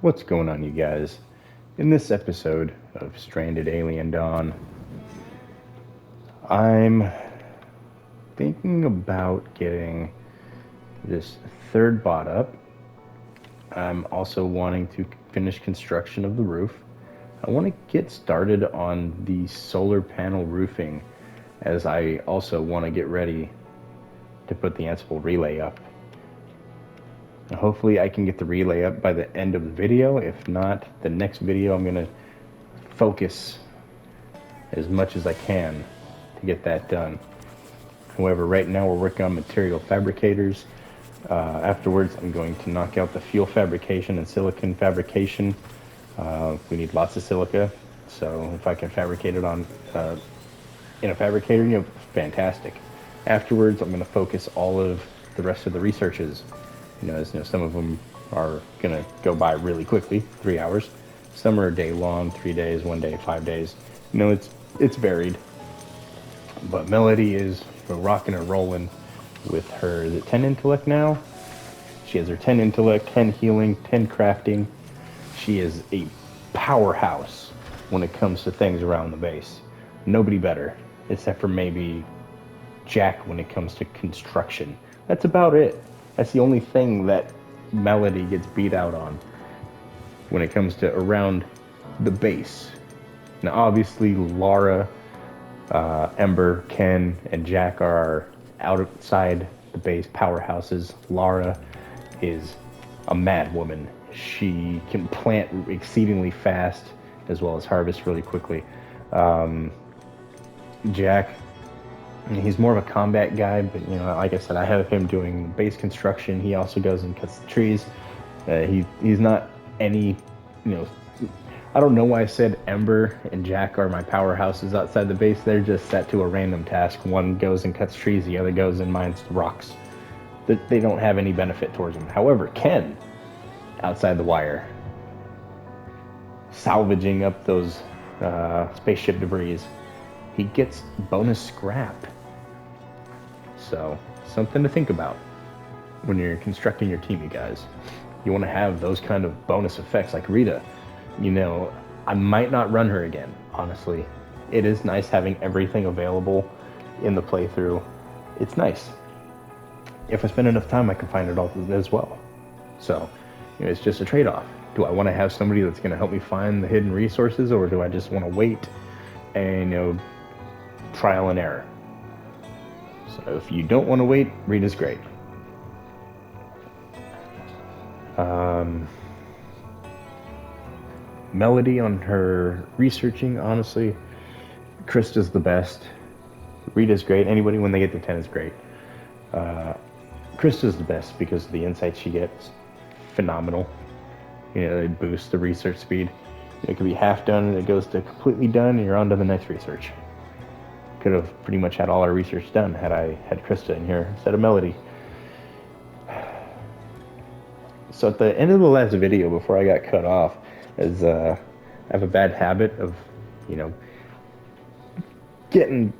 What's going on, you guys? In this episode of Stranded Alien Dawn, I'm thinking about getting this third bot up. I'm also wanting to finish construction of the roof. I want to get started on the solar panel roofing, as I also want to get ready to put the Ansible relay up. Hopefully I can get the relay up by the end of the video. If not, the next video I'm going to focus as much as I can to get that done. However, right now we're working on material fabricators. Afterwards, I'm going to knock out the fuel fabrication and silicon fabrication. We need lots of silica, so if I can fabricate it on in a fabricator, fantastic. Afterwards, I'm going to focus all of the rest of the researches. Some of them are going to go by really quickly, 3 hours. Some are a day long, 3 days, 1 day, 5 days. It's varied. But Melody is rocking and rolling with her 10 intellect now. She has her 10 intellect, 10 healing, 10 crafting. She is a powerhouse when it comes to things around the base. Nobody better, except for maybe Jack when it comes to construction. That's about it. That's the only thing that Melody gets beat out on when it comes to around the base. Now, obviously, Laura, Ember, Ken, and Jack are outside the base powerhouses. Laura is a mad woman. She can plant exceedingly fast as well as harvest really quickly. Jack, he's more of a combat guy, but like I said, I have him doing base construction. He also goes and cuts the trees. He's not any, I don't know why I said Ember and Jack are my powerhouses outside the base. They're just set to a random task. One goes and cuts trees, the other goes and mines rocks. They don't have any benefit towards them. However, Ken, outside the wire, salvaging up those spaceship debris, he gets bonus scrap. So, something to think about when you're constructing your team, you guys. You want to have those kind of bonus effects like Rita. I might not run her again, honestly. It is nice having everything available in the playthrough. It's nice. If I spend enough time, I can find it all as well. So, it's just a trade-off. Do I want to have somebody that's going to help me find the hidden resources, or do I just want to wait and, trial and error? So if you don't want to wait, Rita's great. Melody on her researching, honestly, Krista's the best. Rita's great. Anybody when they get to 10 is great. Krista's the best because of the insights she gets. Phenomenal. It boosts the research speed. It could be half done and it goes to completely done and you're on to the next research. Could have pretty much had all our research done had I had Krista in here instead of Melody. So at the end of the last video, before I got cut off, I have a bad habit of, getting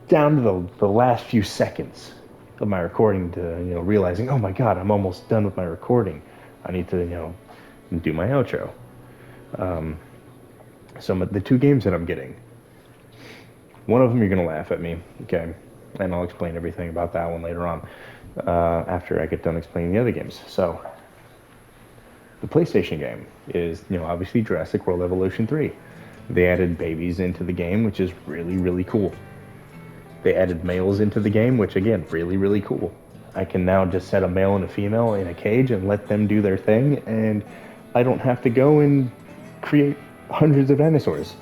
down to the last few seconds of my recording to, realizing, oh my God, I'm almost done with my recording. I need to, do my outro. So the 2 games that I'm getting, one of them you're going to laugh at me, okay? And I'll explain everything about that one later on, after I get done explaining the other games. So, the PlayStation game is, obviously Jurassic World Evolution 3. They added babies into the game, which is really, really cool. They added males into the game, which again, really, really cool. I can now just set a male and a female in a cage and let them do their thing, and I don't have to go and create hundreds of dinosaurs.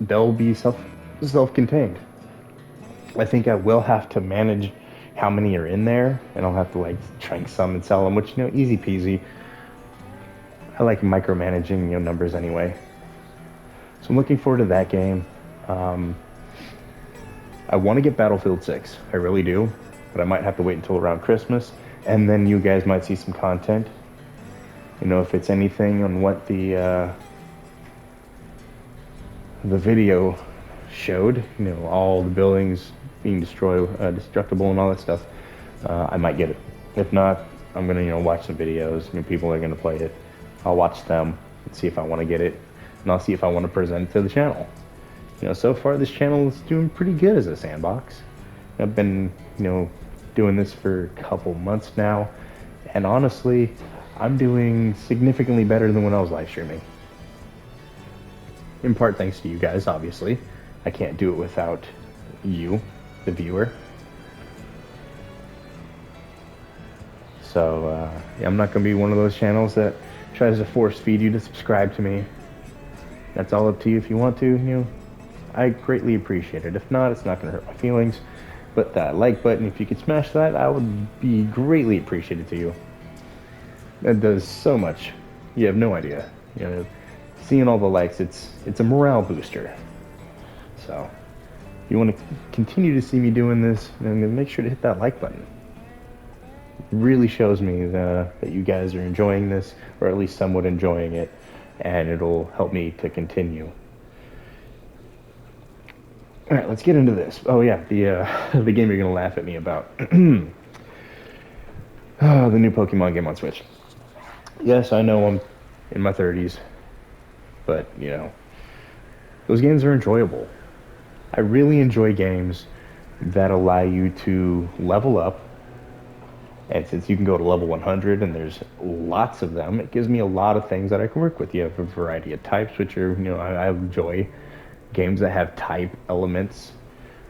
They'll be self-contained. I think I will have to manage how many are in there, and I'll have to shrink some and sell them, which easy peasy. I like micromanaging numbers anyway, so I'm looking forward to that game. I want to get Battlefield 6, I really do, but I might have to wait until around Christmas, and then you guys might see some content. If it's anything on what the video showed, all the buildings being destructible and all that stuff, I might get it. If not, I'm gonna watch some videos. People are gonna play it. I'll watch them and see if I want to get it, and I'll see if I want to present it to the channel. So far this channel is doing pretty good as a sandbox. I've been, doing this for a couple months now, and honestly, I'm doing significantly better than when I was live streaming. In part thanks to you guys, obviously. I can't do it without you, the viewer. So, I'm not going to be one of those channels that tries to force feed you to subscribe to me. That's all up to you. If you want to, I greatly appreciate it. If not, it's not going to hurt my feelings. But that like button, if you could smash that, I would be greatly appreciated to you. That does so much. You have no idea. Seeing all the likes, it's a morale booster. So, if you want to continue to see me doing this, then make sure to hit that like button. It really shows me that you guys are enjoying this, or at least somewhat enjoying it, and it'll help me to continue. All right, let's get into this. Oh yeah, the game you're gonna laugh at me about. The new Pokemon game on Switch. Yes, I know I'm in my 30s, but those games are enjoyable. I really enjoy games that allow you to level up, and since you can go to level 100 and there's lots of them, it gives me a lot of things that I can work with. You have a variety of types, which are, I enjoy games that have type elements,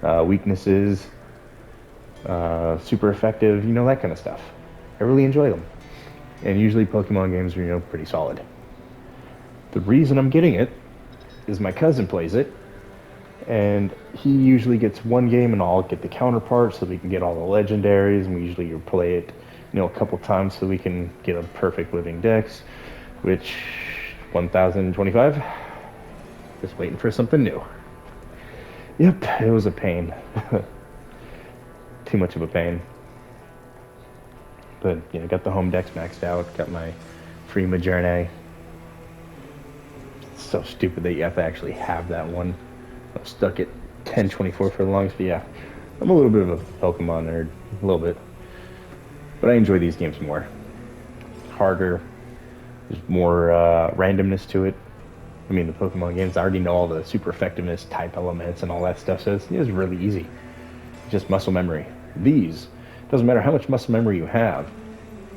weaknesses, super effective, that kind of stuff. I really enjoy them. And usually Pokemon games are, pretty solid. The reason I'm getting it is my cousin plays it, and he usually gets one game and I'll get the counterpart so we can get all the legendaries, and we usually play it, a couple times so we can get a perfect living dex, which 1025. Just waiting for something new. Yep, it was a pain. Too much of a pain. But, got the home dex maxed out, got my free Majourne. It's so stupid that you have to actually have that one. I'm stuck at 1024 for the longest, but yeah. I'm a little bit of a Pokemon nerd, a little bit. But I enjoy these games more. Harder, there's more randomness to it. I mean, the Pokemon games, I already know all the super effectiveness, type elements, and all that stuff, so it's really easy. It's just muscle memory. These, doesn't matter how much muscle memory you have,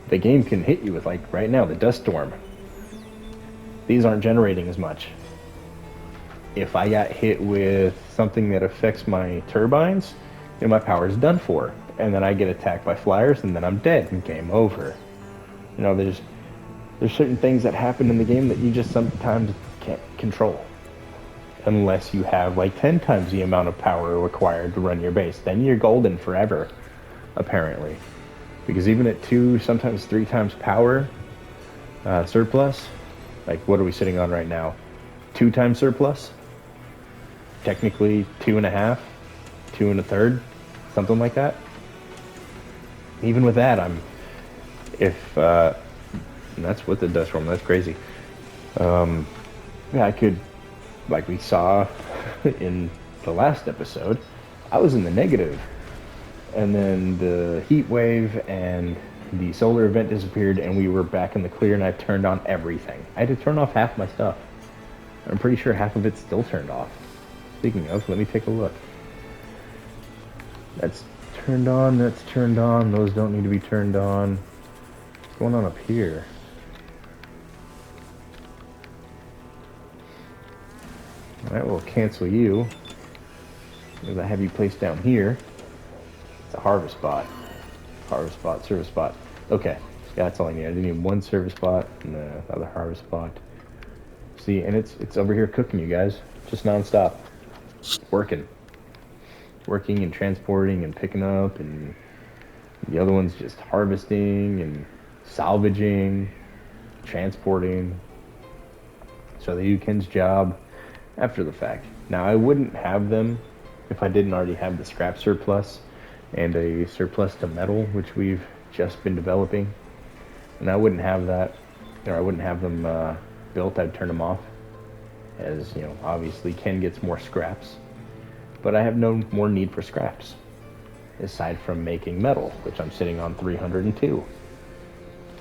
the game can hit you with, like, right now, the Dust Storm. These aren't generating as much. If I got hit with something that affects my turbines, my power is done for. And then I get attacked by flyers, and then I'm dead, and game over. There's certain things that happen in the game that you just sometimes can't control. Unless you have like 10 times the amount of power required to run your base. Then you're golden forever, apparently. Because even at 2, sometimes 3 times power surplus, like what are we sitting on right now? 2 times surplus? Technically 2.5, 2 1/3, something like that. Even with that, that's with the Dust Storm, that's crazy. I could, like we saw in the last episode, I was in the negative. And then the heat wave and the solar event disappeared and we were back in the clear, and I turned on everything. I had to turn off half my stuff. I'm pretty sure half of it's still turned off. Speaking of, let me take a look. That's turned on, that's turned on, those don't need to be turned on. What's going on up here? Alright, we'll cancel you. Because I have you placed down here. It's a harvest spot. Harvest spot, service spot. Okay, yeah, that's all I need. I need one service spot and the other harvest spot. See, and it's over here cooking, you guys. Just non-stop. Working and transporting and picking up, and the other one's just harvesting and salvaging, transporting. So they do Ken's job after the fact. Now, I wouldn't have them if I didn't already have the scrap surplus and a surplus to metal, which we've just been developing. And I wouldn't have that, or I wouldn't have them built. I'd turn them off, as obviously Ken gets more scraps, but I have no more need for scraps aside from making metal, which I'm sitting on 302.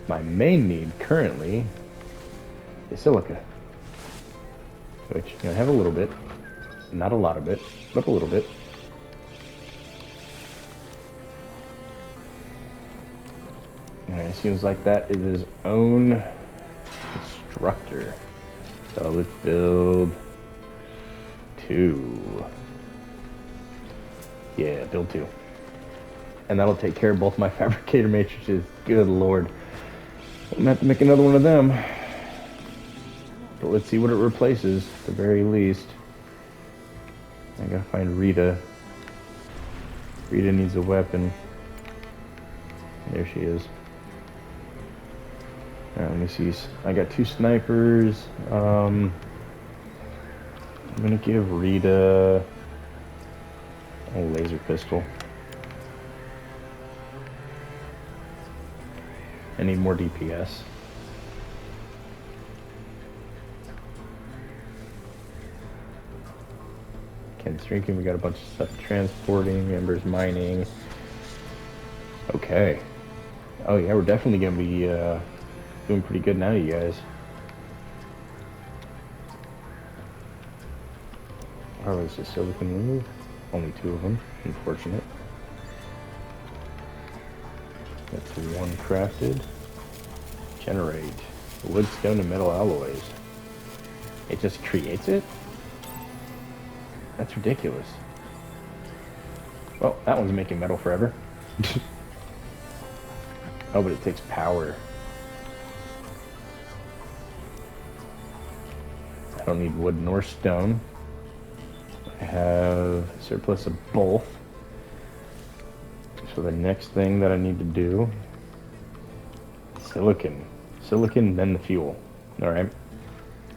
My main need currently the silica, which I have a little bit, not a lot of it, but a little bit. Alright, it seems like that is his own constructor. So let's build 2. Yeah, build 2. And that'll take care of both my fabricator matrices. Good lord. I'm gonna have to make another one of them. But let's see what it replaces, at the very least. I gotta find Rita. Rita needs a weapon. There she is. Alright, let me see. I got 2 snipers. I'm gonna give Rita a laser pistol. I need more DPS. Ken's drinking. We got a bunch of stuff transporting. Ember's mining. Okay. Oh yeah, we're definitely gonna be doing pretty good now, you guys. Oh, is the silicon remove? Only 2 of them. Unfortunate. That's 1 crafted. Generate. Wood, stone, and metal alloys. It just creates it? That's ridiculous. Well, that one's making metal forever. Oh, but it takes power. I don't need wood nor stone. I have surplus of both. So the next thing that I need to do, silicon. Silicon, then the fuel. Alright.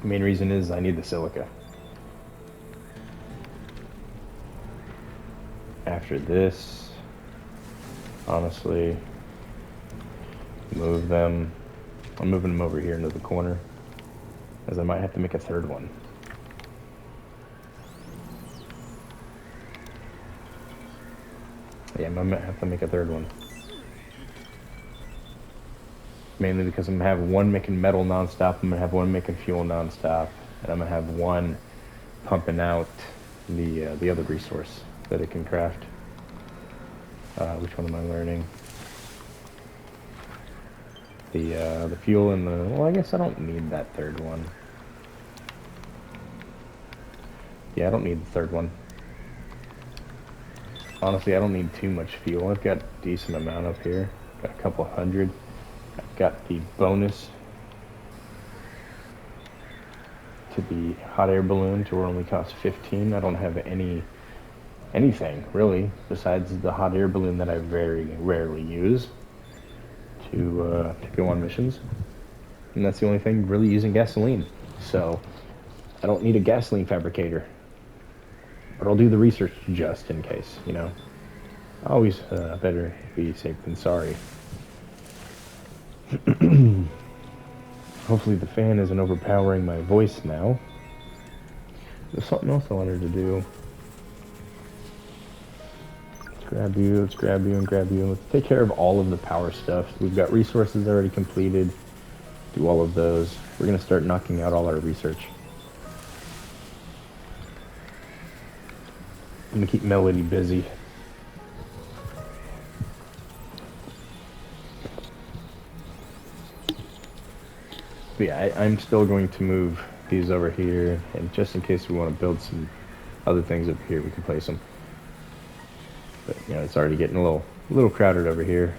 The main reason is I need the silica. After this, honestly, move them. I'm moving them over here into the corner, as I might have to make a 3rd one. Yeah, I might have to make a 3rd one. Mainly because I'm gonna have 1 making metal nonstop, I'm gonna have 1 making fuel nonstop, and I'm gonna have 1 pumping out the other resource that it can craft. Which one am I learning? The fuel and the... Well, I guess I don't need that 3rd one. Yeah, I don't need the 3rd one. Honestly, I don't need too much fuel. I've got a decent amount up here. Got a couple hundred. I've got the bonus to the hot air balloon to where it only costs 15. I don't have anything really besides the hot air balloon that I very rarely use to go on missions, and that's the only thing really using gasoline. So I don't need a gasoline fabricator, but I'll do the research just in case, you know. Always better be safe than sorry. Hopefully the fan isn't overpowering my voice now. There's something else I wanted to do. Let's grab you and grab you. Let's take care of all of the power stuff. We've got resources already completed. Do all of those. We're gonna start knocking out all our research. I'm gonna keep Melody busy. But yeah, I'm still going to move these over here, and just in case we want to build some other things up here, we can place them. But you know, it's already getting a little crowded over here.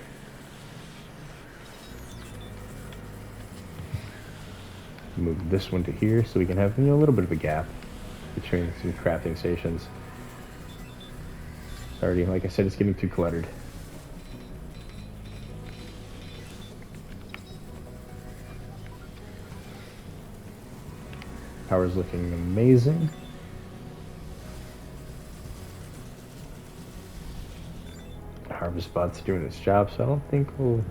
Move this one to here so we can have, you know, a little bit of a gap between some crafting stations. Already, like I said, it's getting too cluttered. Power's looking amazing. Harvest Spot's doing its job, so I don't think we'll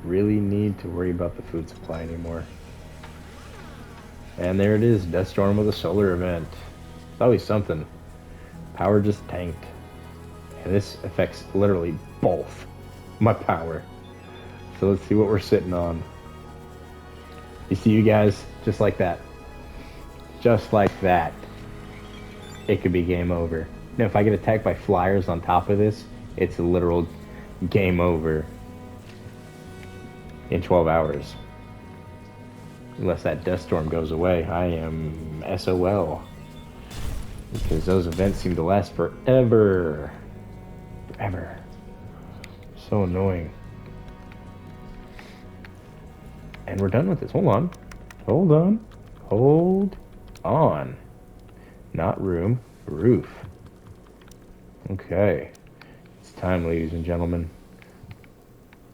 really need to worry about the food supply anymore. And there it is, Death Storm with a solar event. It's always something. Power just tanked. And this affects literally both my power. So let's see what we're sitting on. You see, you guys, Just like that. Just like that. It could be game over. Now, if I get attacked by flyers on top of this, it's a literal game over in 12 hours. Unless that dust storm goes away, I am SOL. Because those events seem to last forever. Forever. So annoying. And we're done with this. Hold on. Hold on. Hold on. Not room, roof. Okay. It's time, ladies and gentlemen.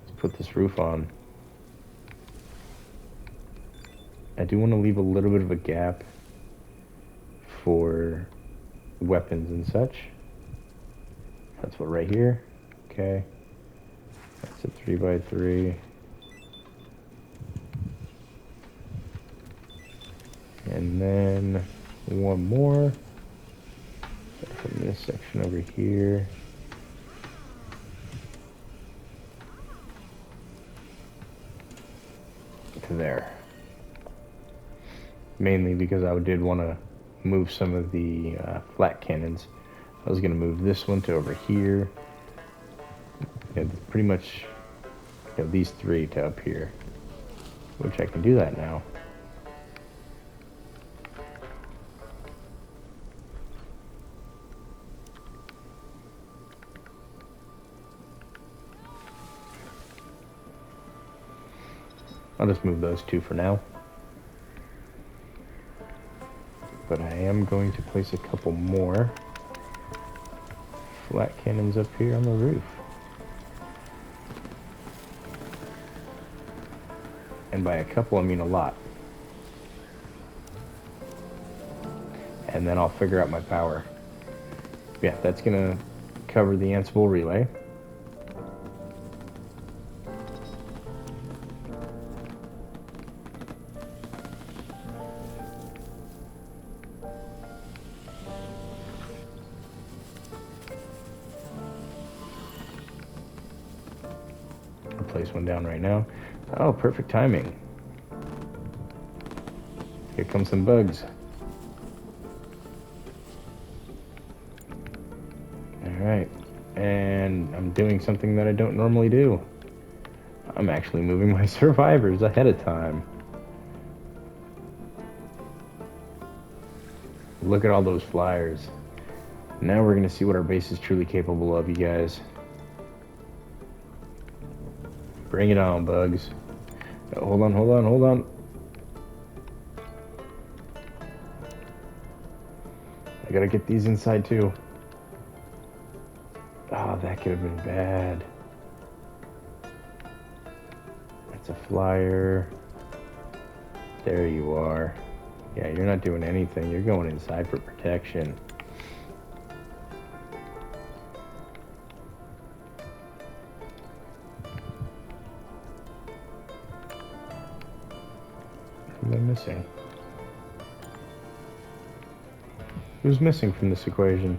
Let's put this roof on. I do want to leave a little bit of a gap for weapons and such. That's what right here. Okay. That's a 3x3. And then one more from this section over here. To there. Mainly because I did want to move some of the flat cannons. I was going to move this one to over here. And pretty much these three to up here. Which I can do that now. I'll just move those two for now. But I am going to place a couple more flat cannons up here on the roof. And by a couple, I mean a lot. And then I'll figure out my power. Yeah, that's gonna cover the Ansible relay. Place one down right now. Oh, perfect timing. Here come some bugs. Alright, and I'm doing something that I don't normally do. I'm actually moving my survivors ahead of time. Look at all those flyers. Now we're going to see what our base is truly capable of, you guys. Bring it on, bugs. Oh, hold on, hold on, hold on. I gotta get these inside too. Oh, that could have been bad. That's a flyer. There you are. Yeah, you're not doing anything. You're going inside for protection. What am I missing? Who's missing from this equation?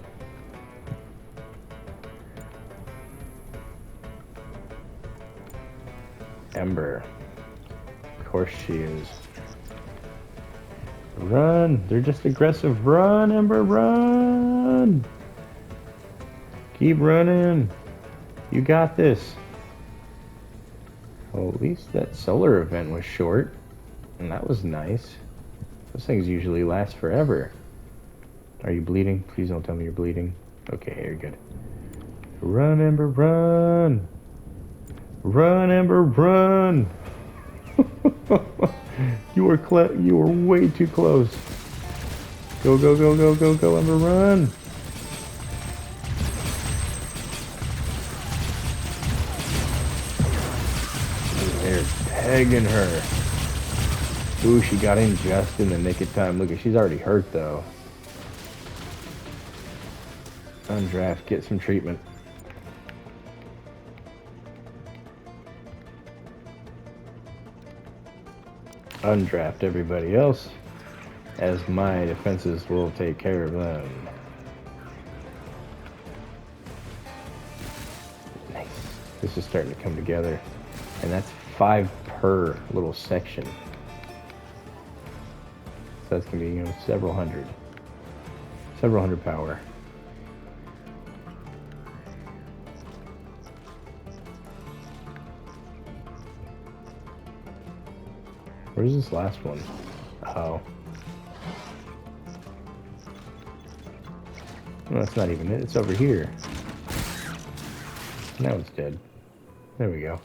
Ember. Of course she is. Run! They're just aggressive. Run, Ember, run! Keep running. You got this. Well, at least that solar event was short. And that was nice. Those things usually last forever. Are you bleeding? Please don't tell me you're bleeding. Okay, you're good. Run, Ember, run! Run, Ember, run! You were way too close. Go, go, go, go, go, go, Ember, run! They're pegging her. Ooh, she got in just in the nick of time. Look, she's already hurt, though. Undraft, get some treatment. Undraft everybody else, as my defenses will take care of them. Nice. This is starting to come together. And that's 5 per little section. So that's gonna be, you know, several hundred power. Where's this last one? Oh. No, that's not even it. It's over here. Now it's dead. There we go.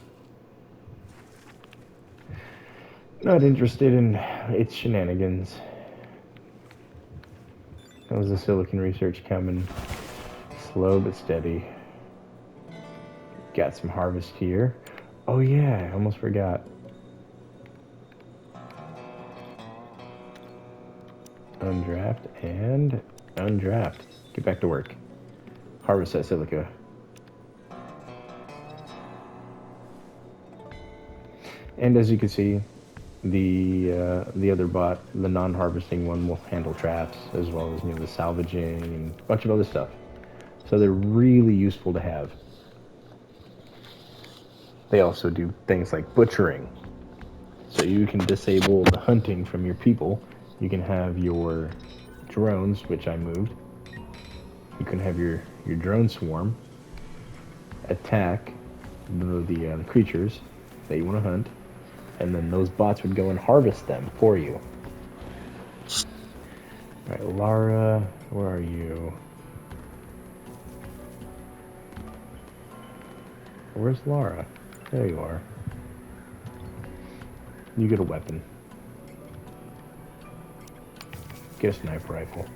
Not interested in its shenanigans. That was the silicon research coming. Slow but steady. Got some harvest here. Oh yeah, I almost forgot. Undraft and undraft. Get back to work. Harvest that silica. And as you can see, the other bot, the non-harvesting one, will handle traps as well as, you know, the salvaging and a bunch of other stuff. So they're really useful to have. They also do things like butchering. So you can disable the hunting from your people. You can have your drones, which I moved. You can have your drone swarm attack the creatures that you want to hunt, and then those bots would go and harvest them for you. All right, Lara, where are you? Where's Lara? There you are. You get a weapon. Get a sniper rifle.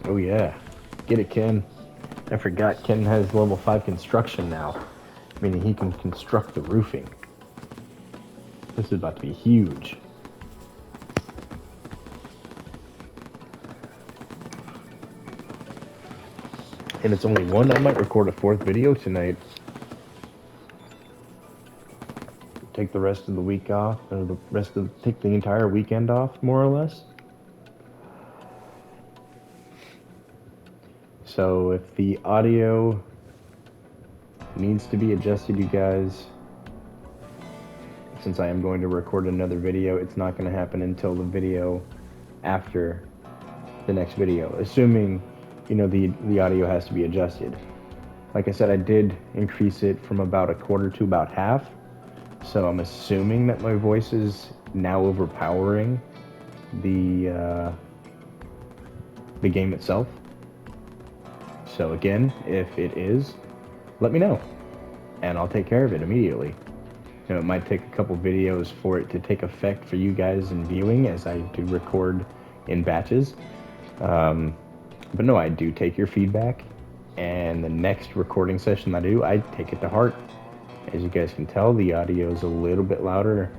Oh yeah, get it, Ken. I forgot Ken has level 5 construction now, meaning he can construct the roofing. This is about to be huge. And it's only one. I might record a 4th video tonight. Take the rest of the week off, or take the entire weekend off, more or less. So if the audio needs to be adjusted, you guys, since I am going to record another video, it's not going to happen until the video after the next video, assuming, you know, the audio has to be adjusted. Like I said, I did increase it from about a quarter to about half, so I'm assuming that my voice is now overpowering the game itself. So again, if it is, let me know, and I'll take care of it immediately. You know, it might take a couple videos for it to take effect for you guys in viewing, as I do record in batches. But no, I do take your feedback, and the next recording session I do, I take it to heart. As you guys can tell, the audio is a little bit louder.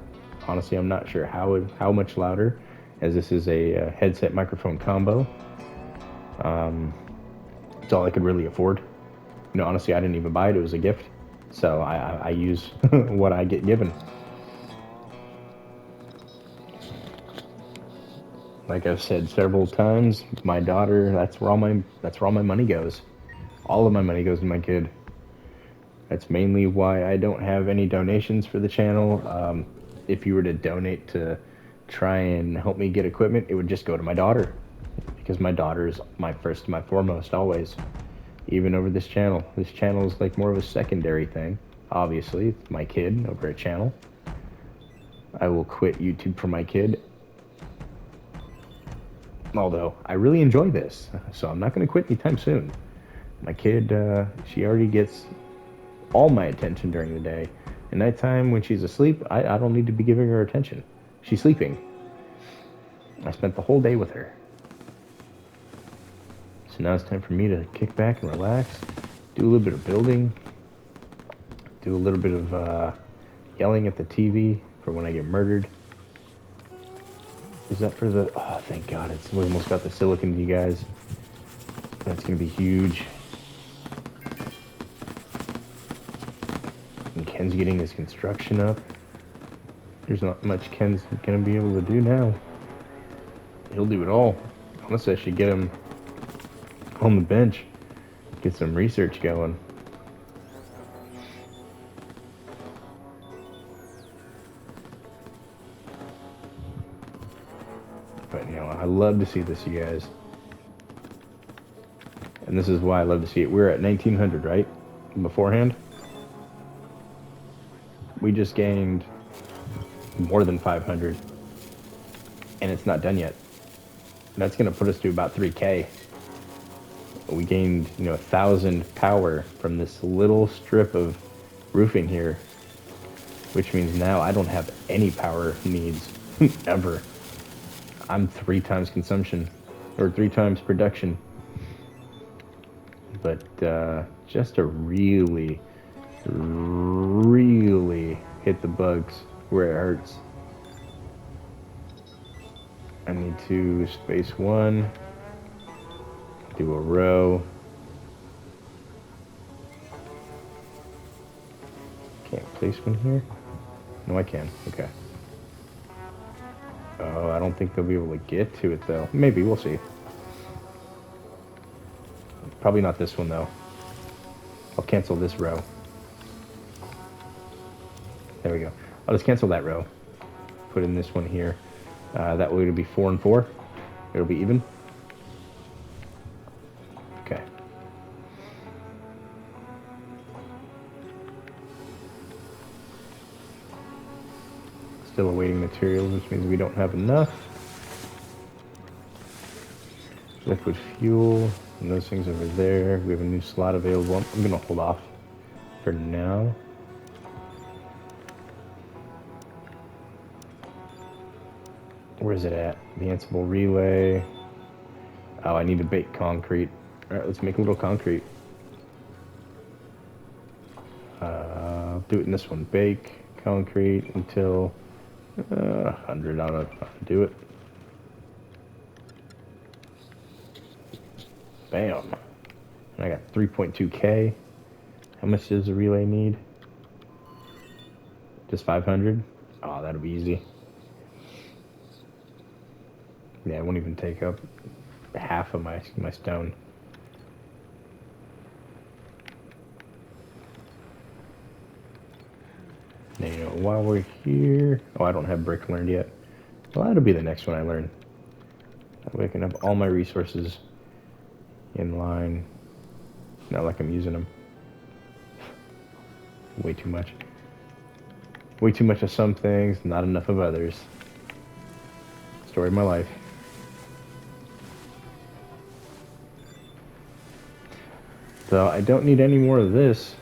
Honestly, I'm not sure how much louder, as this is a headset microphone combo. It's all I could really afford. You know, honestly, I didn't even buy it. It was a gift. So I use what I get given. Like I've said several times, my daughter, that's where all my money goes. All of my money goes to my kid. That's mainly why I don't have any donations for the channel. If you were to donate to try and help me get equipment, it would just go to my daughter, because my daughter is my first, my foremost, always. Even over this channel. This channel is like more of a secondary thing. Obviously, it's my kid over a channel. I will quit YouTube for my kid. Although, I really enjoy this, so I'm not going to quit anytime soon. My kid, she already gets all my attention during the day. At nighttime, when she's asleep, I don't need to be giving her attention. She's sleeping. I spent the whole day with her. So now it's time for me to kick back and relax, do a little bit of building, do a little bit of yelling at the TV for when I get murdered. Is that for the... Oh, thank God, we almost got the silicon, you guys. That's going to be huge. And Ken's getting his construction up. There's not much Ken's going to be able to do now. He'll do it all. Honestly, I should get him on the bench, get some research going. I love to see this, you guys. And this is why I love to see it. We're at 1900, right? Beforehand. We just gained more than 500. And it's not done yet. That's going to put us to about 3K. We gained, 1,000 power from this little strip of roofing here. Which means now I don't have any power needs ever. I'm 3 times consumption. Or 3 times production. But just to really hit the bugs where it hurts. I need to space 1, do a row. Can't place one here? No, I can. Okay. Oh, I don't think they'll be able to get to it though. Maybe, we'll see. Probably not this one though. I'll cancel this row. There we go. I'll just cancel that row. Put in this one here. That way it'll be 4 and 4. It'll be even. Okay. Still awaiting materials, which means we don't have enough. Liquid fuel, and those things over there. We have a new slot available. I'm going to hold off for now. Where is it at? The Ansible relay. Oh, I need to bake concrete. Alright, let's make a little concrete. Do it in this one. Bake concrete until 100 ought to do it. Bam. And I got 3.2K. How much does the relay need? Just 500? Oh, that'll be easy. Yeah, it won't even take up half of my stone. Now, while we're here... Oh, I don't have brick learned yet. Well, that'll be the next one I learn. That way I can have all my resources in line. Not like I'm using them. Way too much. Way too much of some things, not enough of others. Story of my life. So I don't need any more of this.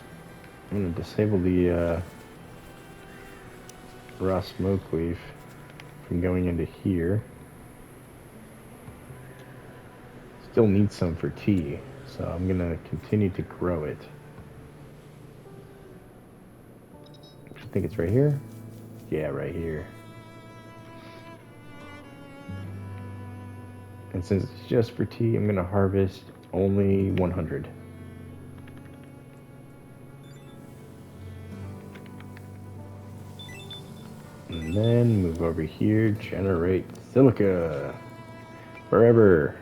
I'm going to disable the raw smoke leaf from going into here. Still need some for tea, so I'm going to continue to grow it. I think it's right here. Yeah, right here. And since it's just for tea, I'm going to harvest only 100. And then move over here, generate silica forever.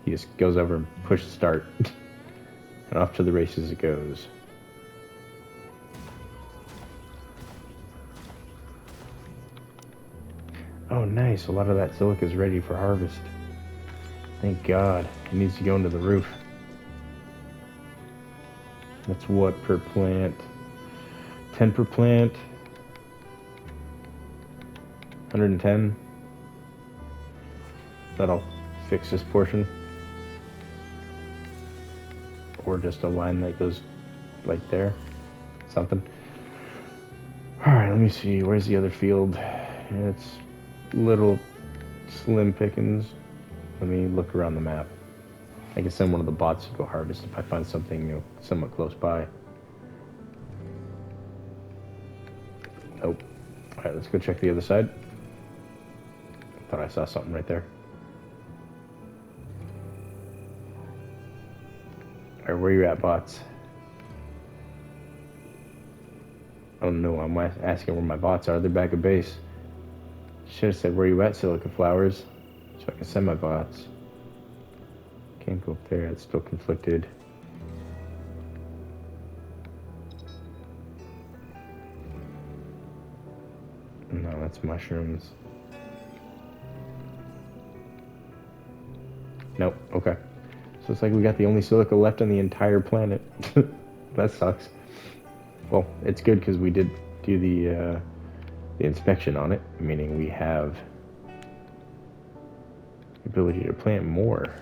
He just goes over and pushes start. And off to the races it goes. Oh, nice. A lot of that silica is ready for harvest. Thank God. It needs to go into the roof. That's what per plant? 10 per plant. 110. That'll fix this portion. Or just a line that goes like there. Something. Alright, let me see. Where's the other field? It's little slim pickings. Let me look around the map. I can send one of the bots to go harvest if I find something somewhat close by. Nope. Alright, let's go check the other side. Thought I saw something right there. Alright, where you at, bots? Oh no, I'm asking where my bots are. They're back at base. Should have said where you at, Silica Flowers, so I can send my bots. Can't go up there, it's still conflicted. No, that's mushrooms. Nope, okay. So it's like we got the only silica left on the entire planet. That sucks. Well, it's good because we did do the inspection on it, meaning we have the ability to plant more.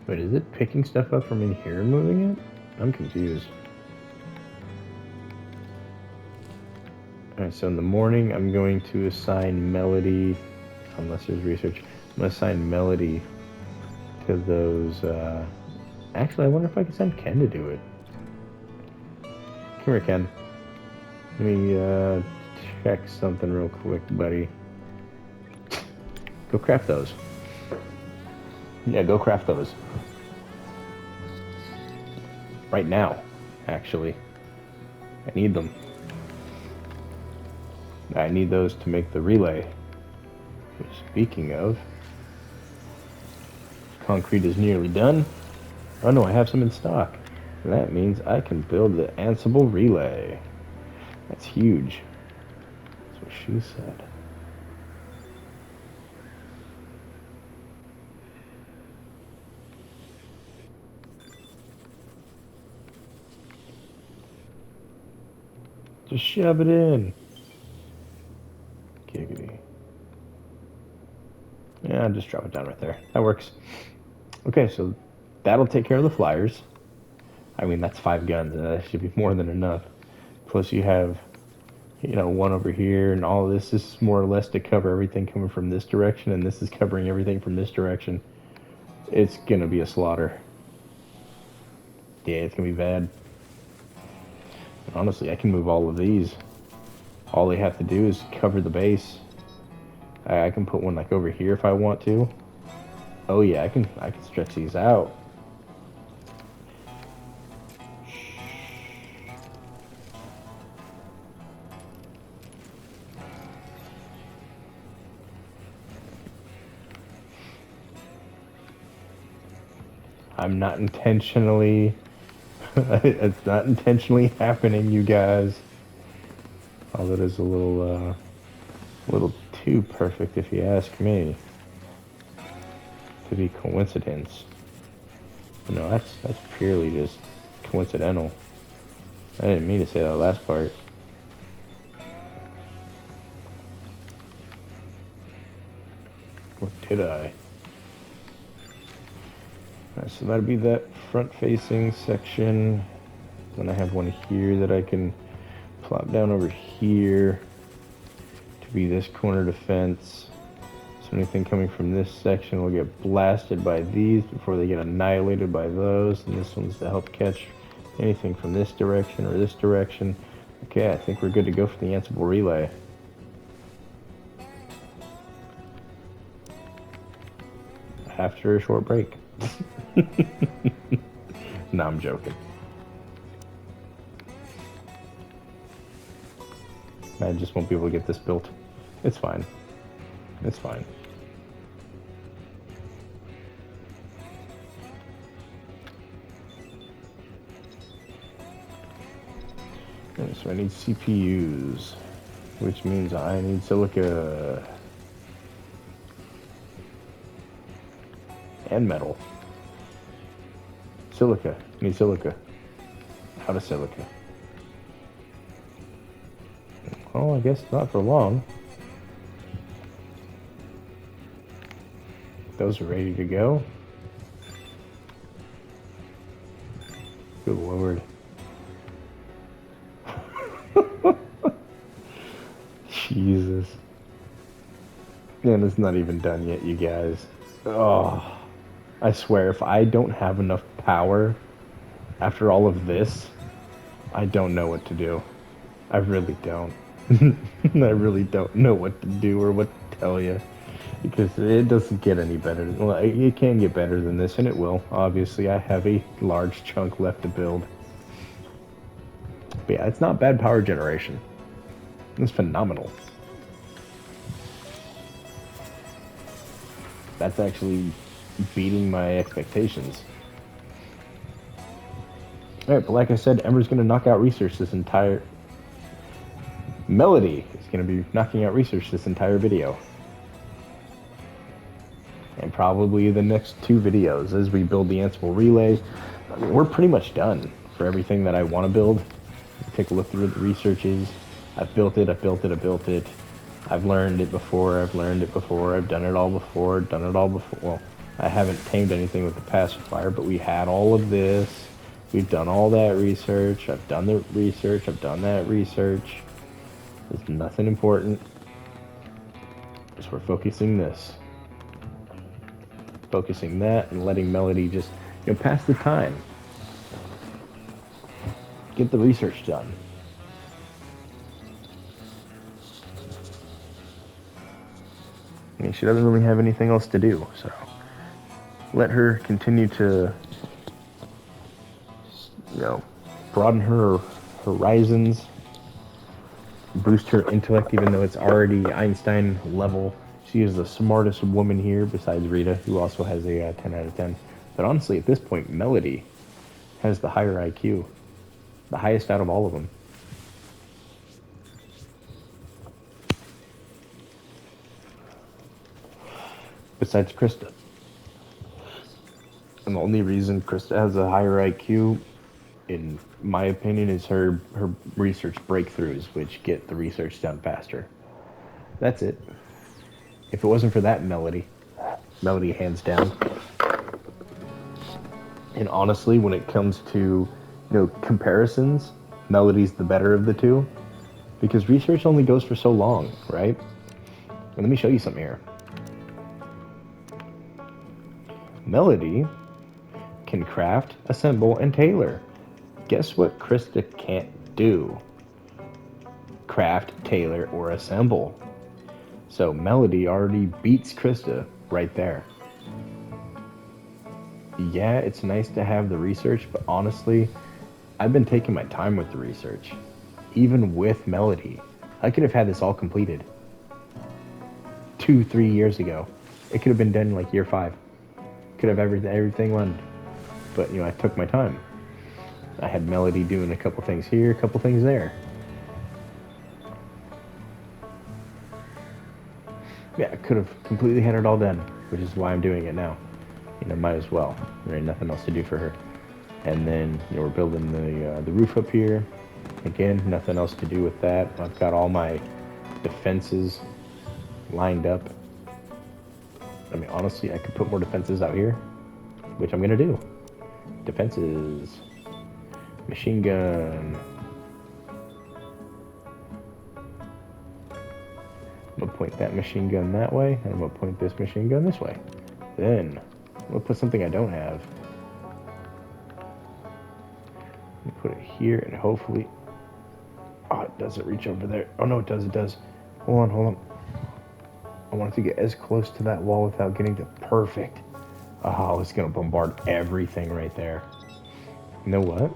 Wait, is it picking stuff up from in here and moving it? I'm confused. Alright, so in the morning I'm going to assign Melody, unless there's research, I'm going to assign Melody to those, actually I wonder if I can send Ken to do it. Come here, Ken. Let me, check something real quick, buddy. Go craft those. Yeah, go craft those. Right now, actually. I need them. I need those to make the relay. Which, speaking of, concrete is nearly done. Oh no, I have some in stock. That means I can build the Ansible relay. That's huge. That's what she said. Just shove it in. Giggity. Yeah, I'll just drop it down right there. That works. Okay, so that'll take care of the flyers. I mean, that's 5 guns. That should be more than enough. Plus you have, you know, one over here, and all this is more or less to cover everything coming from this direction, and this is covering everything from this direction. It's gonna be a slaughter. Yeah, it's gonna be bad. Honestly, I can move all of these. All they have to do is cover the base. I can put one like over here if I want to. Oh yeah, I can stretch these out. I'm not intentionally it's not intentionally happening, you guys. Oh, that is a little too perfect if you ask me. To be coincidence. No, that's purely just coincidental. I didn't mean to say that last part. Or did I? Alright, so that'd be that front-facing section. Then I have one here that I can plop down over here to be this corner defense. So anything coming from this section will get blasted by these before they get annihilated by those. And this one's to help catch anything from this direction or this direction. Okay, I think we're good to go for the Ansible relay. After a short break. No, I'm joking. I just won't be able to get this built. It's fine. It's fine. Okay, so I need CPUs, which means I need silica. And metal. Silica. I need silica. How to silica? Well, I guess not for long. Those are ready to go. Good lord. Jesus. And it's not even done yet, you guys. Oh. I swear, if I don't have enough power after all of this, I don't know what to do. I really don't. I really don't know what to do or what to tell you. Because it doesn't get any better. Well, it can get better than this, and it will. Obviously, I have a large chunk left to build. But yeah, it's not bad power generation. It's phenomenal. That's actually beating my expectations. Alright, but like I said, Ember's going to knock out research this entire... Melody is going to be knocking out research this entire video. And probably the next 2 videos as we build the Ansible relay. I mean, we're pretty much done for everything that I want to build. Take a look through the researches. I've built it, I've built it, I've built it. I've learned it before, I've learned it before, I've done it all before, done it all before. Well, I haven't tamed anything with the pacifier, but we had all of this. We've done all that research. I've done the research, I've done that research. There's nothing important. Just we're focusing this. Focusing that and letting Melody just, pass the time. Get the research done. I mean, she doesn't really have anything else to do, so let her continue to, broaden her horizons, boost her intellect, even though it's already Einstein level. She is the smartest woman here, besides Rita, who also has a 10 out of 10. But honestly, at this point, Melody has the higher IQ, the highest out of all of them. Besides Krista. And the only reason Krista has a higher IQ, in my opinion, is her research breakthroughs, which get the research done faster. That's it. If it wasn't for that, Melody hands down. And honestly, when it comes to comparisons, Melody's the better of the 2, because research only goes for so long, right? And let me show you something here. Melody can craft, assemble, and tailor. Guess what Krista can't do? Craft, tailor, or assemble. So Melody already beats Krista right there. Yeah, it's nice to have the research, but honestly, I've been taking my time with the research. Even with Melody, I could have had this all completed 2-3 years ago. It could have been done like year 5. Could have everything run, but I took my time. I had Melody doing a couple things here, a couple things there. Yeah, I could have completely had it all done, which is why I'm doing it now. Might as well. There ain't nothing else to do for her. And then we're building the roof up here. Again, nothing else to do with that. I've got all my defenses lined up. I mean, honestly, I could put more defenses out here, which I'm gonna do. Defenses. Machine gun. I'm gonna point that machine gun that way, and I'm gonna point this machine gun this way. Then, I'm gonna put something I don't have. Put it here, and hopefully... Oh, it doesn't reach over there. Oh, no, it does, it does. Hold on. I want it to get as close to that wall without getting to perfect. Oh, it's gonna bombard everything right there. You know what?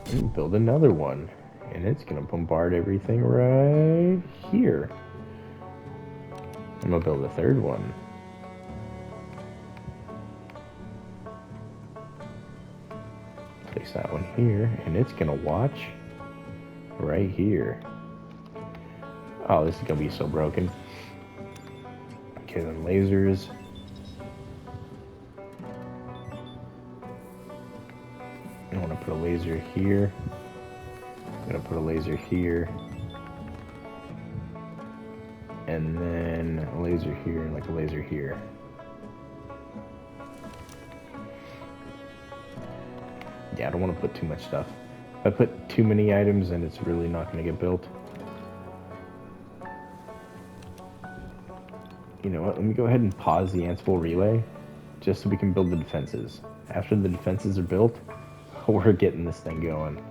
I'm gonna build another one, and it's gonna bombard everything right here. I'm gonna build a third one. Place that one here, and it's gonna watch right here. Oh, this is gonna be so broken. Okay, then lasers. I want to put a laser here. I'm gonna put a laser here. And then a laser here, and like a laser here. Yeah, I don't want to put too much stuff. If I put too many items, then it's really not going to get built. You know what? Let me go ahead and pause the Ansible relay, just so we can build the defenses. After the defenses are built, we're getting this thing going,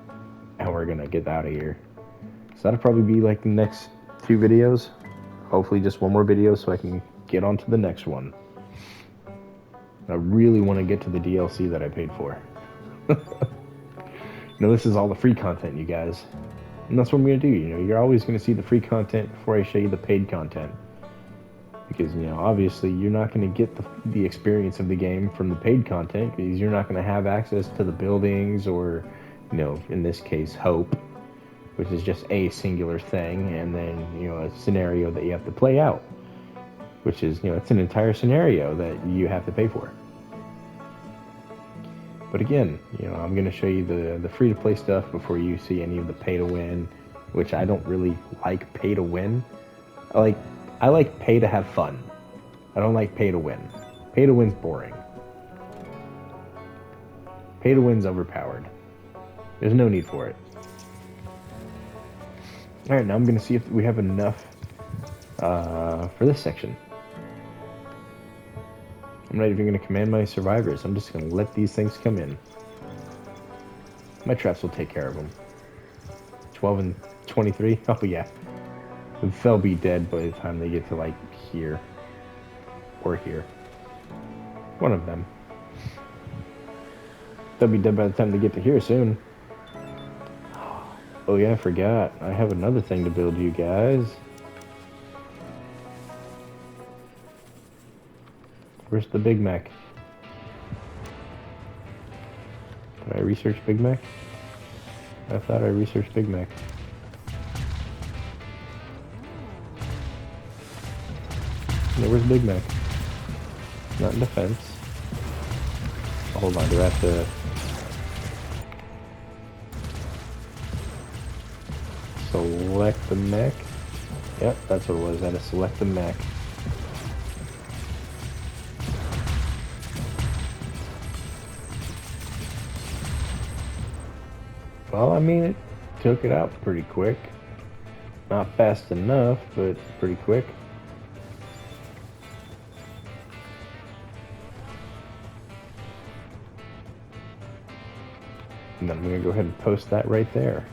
and we're going to get out of here. So that'll probably be like the next 2 videos. Hopefully just one more video so I can get on to the next one. I really want to get to the DLC that I paid for. This is all the free content, you guys. And that's what I'm going to do. You're always going to see the free content before I show you the paid content. Because, you know, obviously you're not going to get the experience of the game from the paid content, because you're not going to have access to the buildings or, you know, in this case, hope, which is just a singular thing, and then, you know, a scenario that you have to play out, which is, you know, it's an entire scenario that you have to pay for. But again, you know, I'm going to show you the free-to-play stuff before you see any of the pay-to-win, which I don't really like pay-to-win. I like pay to have fun. I don't like pay to win. Pay to win's boring. Pay to win's overpowered. There's no need for it. Alright, now I'm going to see if we have enough for this section. I'm not even going to command my survivors. I'm just going to let these things come in. My traps will take care of them. 12 and 23? Oh yeah. They'll be dead by the time they get to, like, here. Or here. One of them. They'll be dead by the time they get to here soon. Oh yeah, I forgot. I have another thing to build, you guys. Where's the Big Mac? Did I research Big Mac? I thought I researched Big Mac. No, where's Big Mac? Not in defense. Oh, hold on, do I have to... select the mech? Yep, that's what it was. I had to select the mech. Well, I mean, it took it out pretty quick. Not fast enough, but pretty quick. And then I'm going to go ahead and post that right there.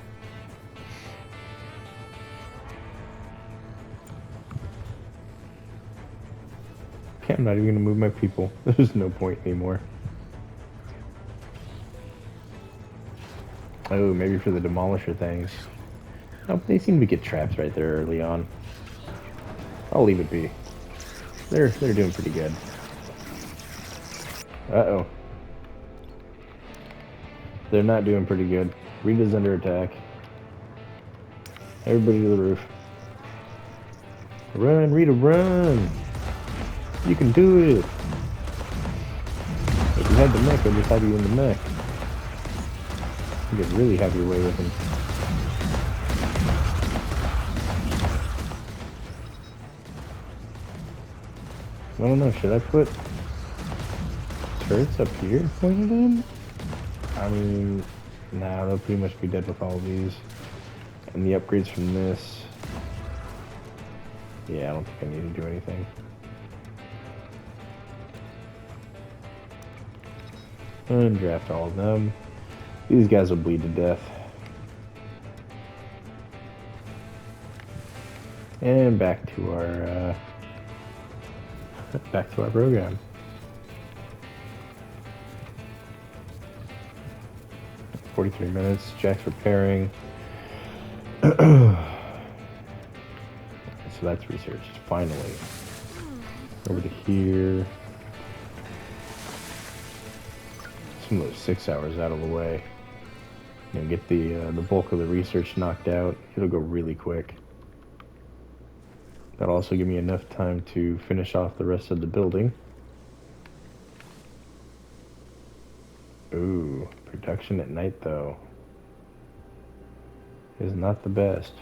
Okay, I'm not even going to move my people. There's no point anymore. Oh, maybe for the demolisher things. Oh, they seem to get traps right there early on. I'll leave it be. They're doing pretty good. Uh-oh. They're not doing pretty good. Rita's under attack. Everybody to the roof. Run, Rita, run! You can do it! If you had the mech, I'd just have you in the mech. You could really have your way with him. I don't know, should I put turrets up here pointed in? I mean, nah, they'll pretty much be dead with all of these. And the upgrades from this... yeah, I don't think I need to do anything. And draft all of them. These guys will bleed to death. And back to our program. "43 minutes. Jack's repairing." So that's researched. Finally, over to here. Some of those 6 hours out of the way. You know, get the bulk of the research knocked out. It'll go really quick. That'll also give me enough time to finish off the rest of the building. Ooh, production at night though is not the best.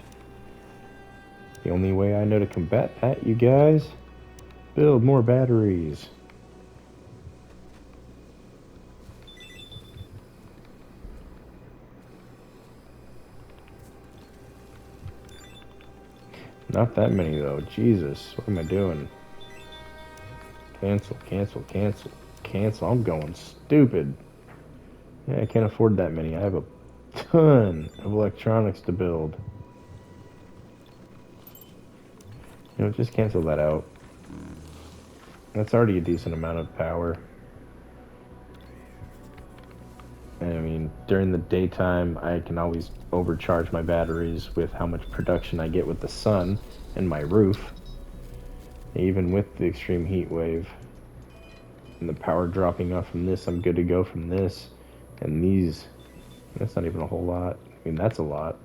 The only way I know to combat that, you guys, build more batteries. Not that many though. Jesus, what am I doing? Cancel, cancel, cancel, cancel. I'm going stupid. Yeah, I can't afford that many. I have a ton of electronics to build. You know, just cancel that out. That's already a decent amount of power. And I mean, during the daytime, I can always overcharge my batteries with how much production I get with the sun and my roof. Even with the extreme heat wave and the power dropping off from this, I'm good to go from this. And these, that's not even a whole lot. I mean, that's a lot.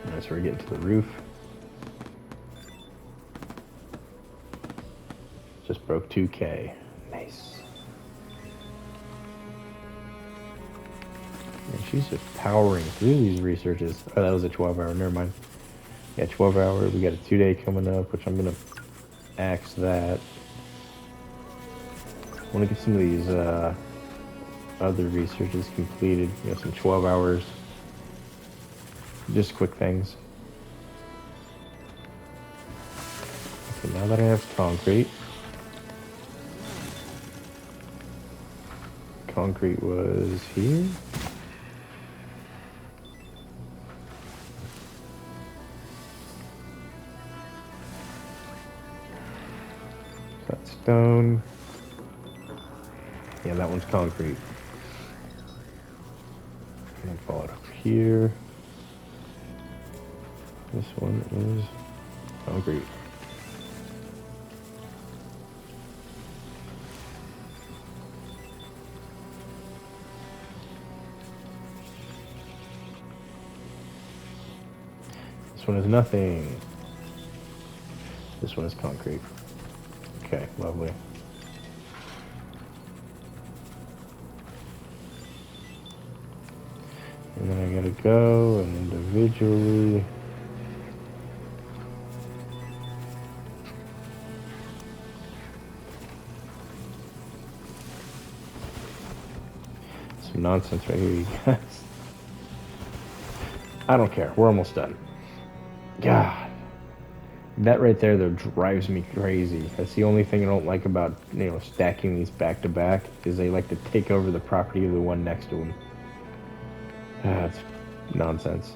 Alright, so we're getting to the roof. Just broke 2K. Nice. And she's just powering through these researches. Oh, that was a 12-hour. Never mind. Yeah, 12-hour. We got a 2-day coming up, which I'm going to axe that. I want to get some of these other researches completed. You know, some 12 hours. Just quick things. Okay, now that I have concrete. Concrete was here. That's stone. Yeah, that one's concrete. And follow it over here. This one is concrete. This one is nothing. This one is concrete. Okay, lovely. And then I gotta go and individually some nonsense right here, you guys. I don't care. We're almost done. God. That right there, though, drives me crazy. That's the only thing I don't like about, stacking these back to back, is they like to take over the property of the one next to them. That's nonsense.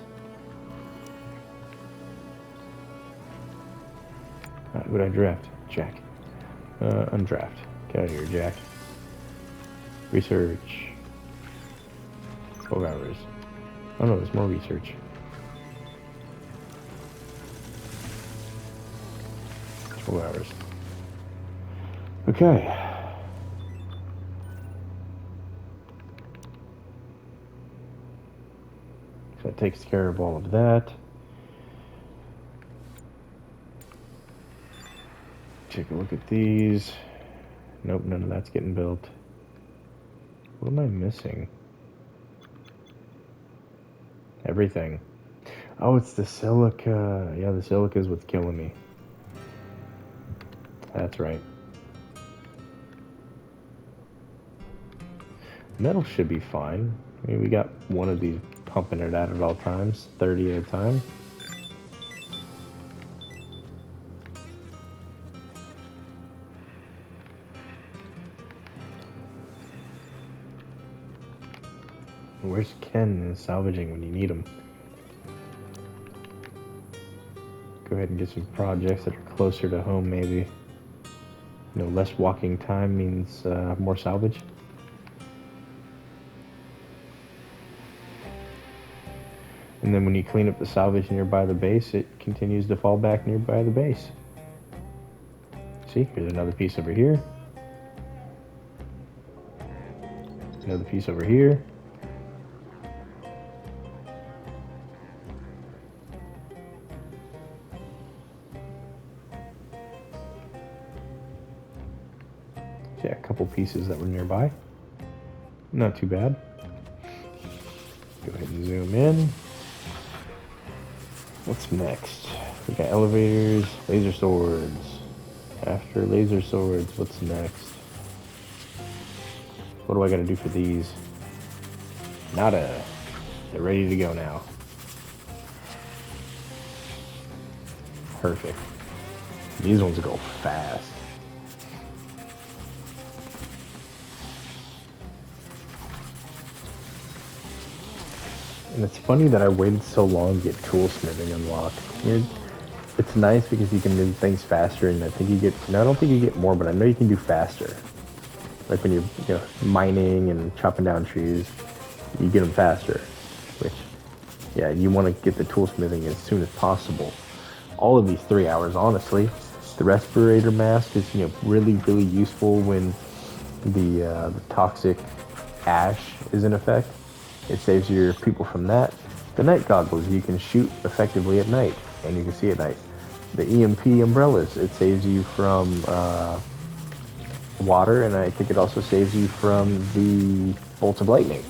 What would I draft? Jack. Undraft. Get out of here, Jack. Research. 12 hours. Oh no, there's more research. Hours. Okay. So that takes care of all of that. Take a look at these. Nope, none of that's getting built. What am I missing? Everything. Oh, it's the silica. Yeah, the silica is what's killing me. That's right. Metal should be fine. I mean, we got one of these pumping it out at all times, 30 at a time. Where's Ken in salvaging when you need him? Go ahead and get some projects that are closer to home, maybe. Less walking time means more salvage. And then when you clean up the salvage nearby the base, it continues to fall back nearby the base. See, here's another piece over here. Another piece over here. Yeah, a couple pieces that were nearby. Not too bad. Go ahead and zoom in. What's next? We got elevators, laser swords. After laser swords, what's next? What do I gotta do for these? Nada. They're ready to go now. Perfect. These ones go fast. And it's funny that I waited so long to get toolsmithing unlocked. It's nice because you can do things faster, and I think you get, no, I don't think you get more, but I know you can do faster. Like when you're mining and chopping down trees, you get them faster. Which, yeah, you want to get the toolsmithing as soon as possible. all of these 3 hours, honestly. The respirator mask is, really, really useful when the toxic ash is in effect. It saves your people from that. The night goggles, you can shoot effectively at night, and you can see at night. The EMP umbrellas, it saves you from water, and I think it also saves you from the bolts of lightning.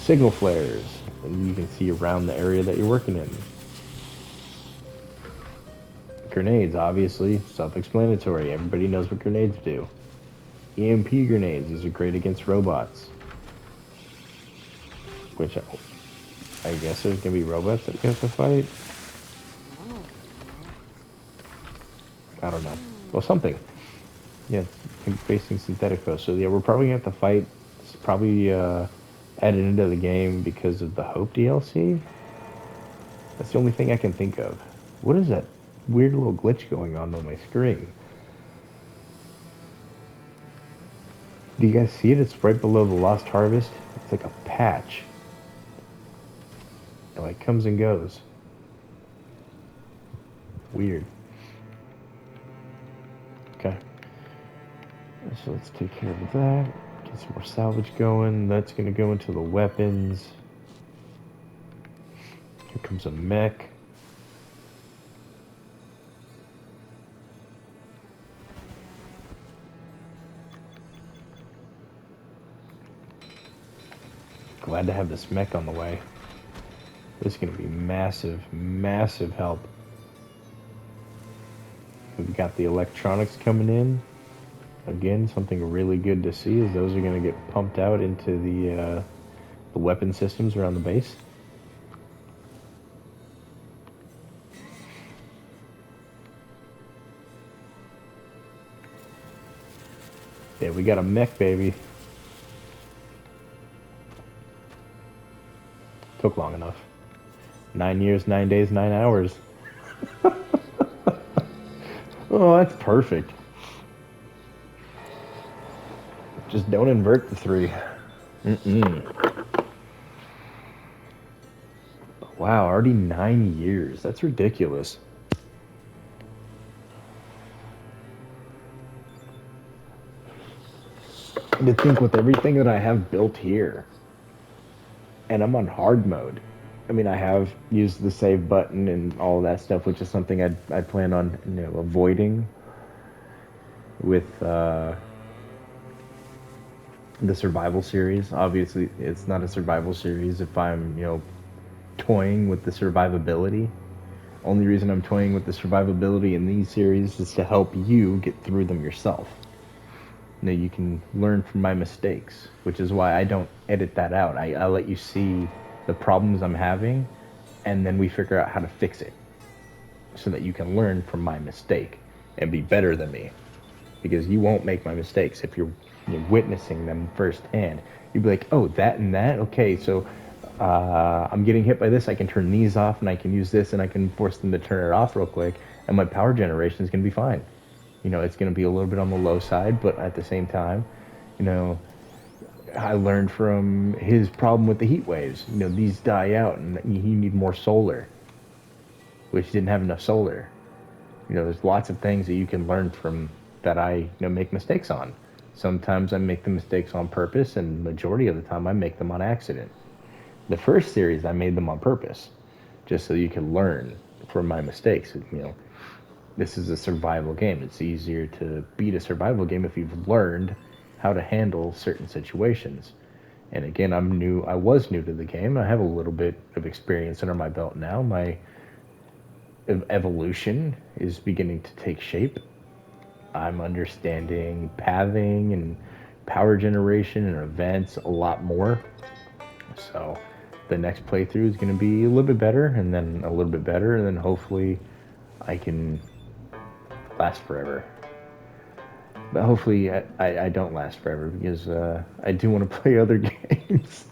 Signal flares, and you can see around the area that you're working in. Grenades, obviously, self-explanatory. Everybody knows what grenades do. EMP grenades, these are great against robots. Which I guess there's gonna be robots that you have to fight. I don't know. Well, something. Yeah, facing synthetic foes. So yeah, we're probably gonna have to fight. It's probably added into the game because of the Hope DLC. That's the only thing I can think of. What is that weird little glitch going on my screen? Do you guys see it? It's right below the Lost Harvest. It's like a patch. It like comes and goes. Weird. Okay. So let's take care of that. Get some more salvage going. That's gonna go into the weapons. Here comes a mech. Glad to have this mech on the way. This is going to be massive, massive help. We've got the electronics coming in. Again, something really good to see is those are going to get pumped out into the weapon systems around the base. Yeah, we got a mech, baby. Took long enough. 9 years, 9 days, 9 hours. Oh, that's perfect. Just don't invert the 3. Wow, already 9 years. That's ridiculous. And to think with everything that I have built here, and I'm on hard mode. I mean, I have used the save button and all of that stuff, which is something I plan on avoiding with the survival series. Obviously, it's not a survival series if I'm toying with the survivability. Only reason I'm toying with the survivability in these series is to help you get through them yourself. You can learn from my mistakes, which is why I don't edit that out. I let you see the problems I'm having, and then we figure out how to fix it so that you can learn from my mistake and be better than me. Because you won't make my mistakes if you're witnessing them firsthand. You'd be like, oh, that and that? Okay, so I'm getting hit by this. I can turn these off, and I can use this, and I can force them to turn it off real quick, and my power generation is going to be fine. It's going to be a little bit on the low side, but at the same time, I learned from his problem with the heat waves. These die out, and you need more solar, which didn't have enough solar. There's lots of things that you can learn from that I make mistakes on. Sometimes I make the mistakes on purpose, and majority of the time I make them on accident. The first series, I made them on purpose, just so you can learn from my mistakes. This is a survival game. It's easier to beat a survival game if you've learned how to handle certain situations. And again, I was new to the game. I have a little bit of experience under my belt now. My evolution is beginning to take shape. I'm understanding pathing and power generation and events a lot more. So the next playthrough is going to be a little bit better, and then a little bit better, and then hopefully I can last forever. But hopefully I don't last forever, because I do want to play other games.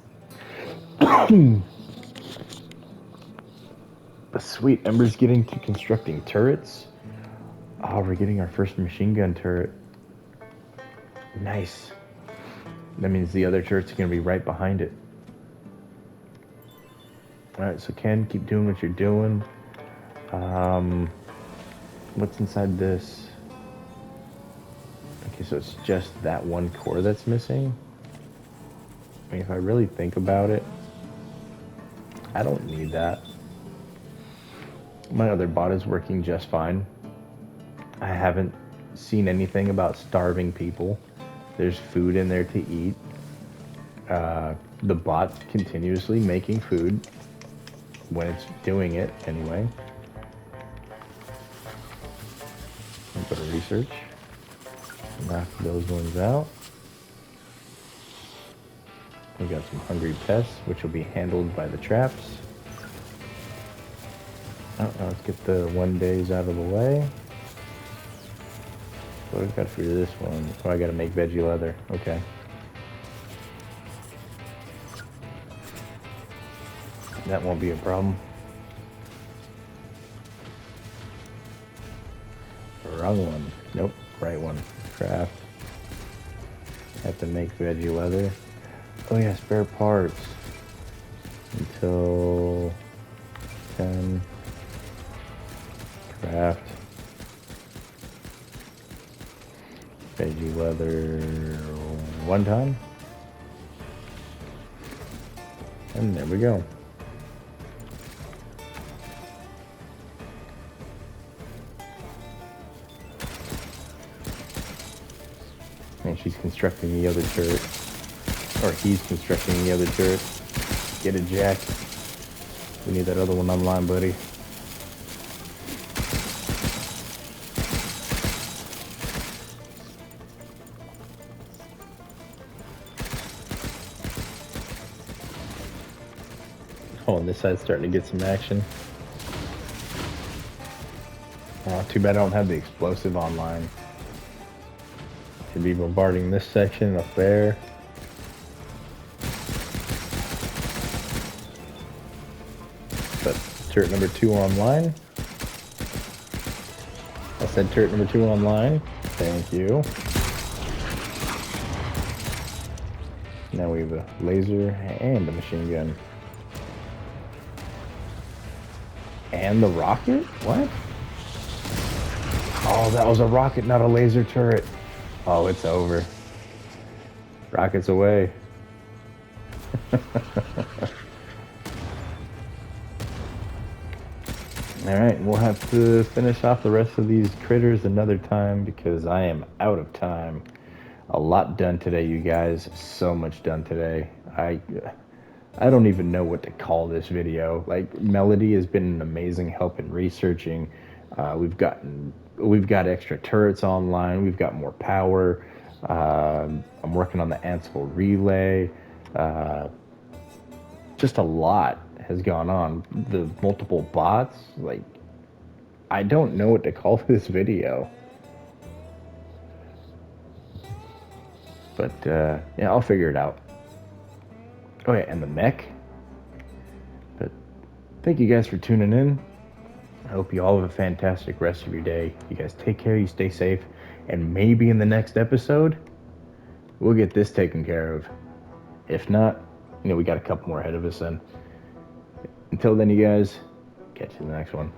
But sweet, Ember's getting to constructing turrets. Oh, we're getting our first machine gun turret. Nice. That means the other turrets are going to be right behind it. Alright, so Ken, keep doing what you're doing. What's inside this? Okay, so it's just that one core that's missing. I mean, if I really think about it, I don't need that. My other bot is working just fine. I haven't seen anything about starving people. There's food in there to eat. The bot's continuously making food when it's doing it anyway. Go to research. Knock those ones out. We got some hungry pests, which will be handled by the traps. Let's get the 1 days out of the way. What do we got for this one? Oh, I gotta make veggie leather. Okay. That won't be a problem. Wrong one. Nope, right one. Craft. Have to make veggie leather. Oh yeah, spare parts. Until 10. Craft. Veggie leather 1 time. And there we go. And she's constructing the other turret. Or he's constructing the other turret. Get it, Jack. We need that other one online, buddy. Oh, and this side's starting to get some action. Oh, too bad I don't have the explosive online. Should be bombarding this section up there. But turret number 2 online. I said turret number 2 online. Thank you. Now we have a laser and a machine gun. And the rocket? What? Oh, that was a rocket, not a laser turret. Oh, it's over. Rockets away. Alright, we'll have to finish off the rest of these critters another time because I am out of time. A lot done today, you guys. So much done today. I don't even know what to call this video. Like, Melody has been an amazing help in researching. We've got extra turrets online. We've got more power. I'm working on the Ansible relay. Just a lot has gone on. The multiple bots, like, I don't know what to call this video. But yeah, I'll figure it out. Oh yeah, and the mech. But thank you guys for tuning in. I hope you all have a fantastic rest of your day. You guys take care, you stay safe, and maybe in the next episode, we'll get this taken care of. If not, we got a couple more ahead of us then. Until then, you guys, catch you in the next one.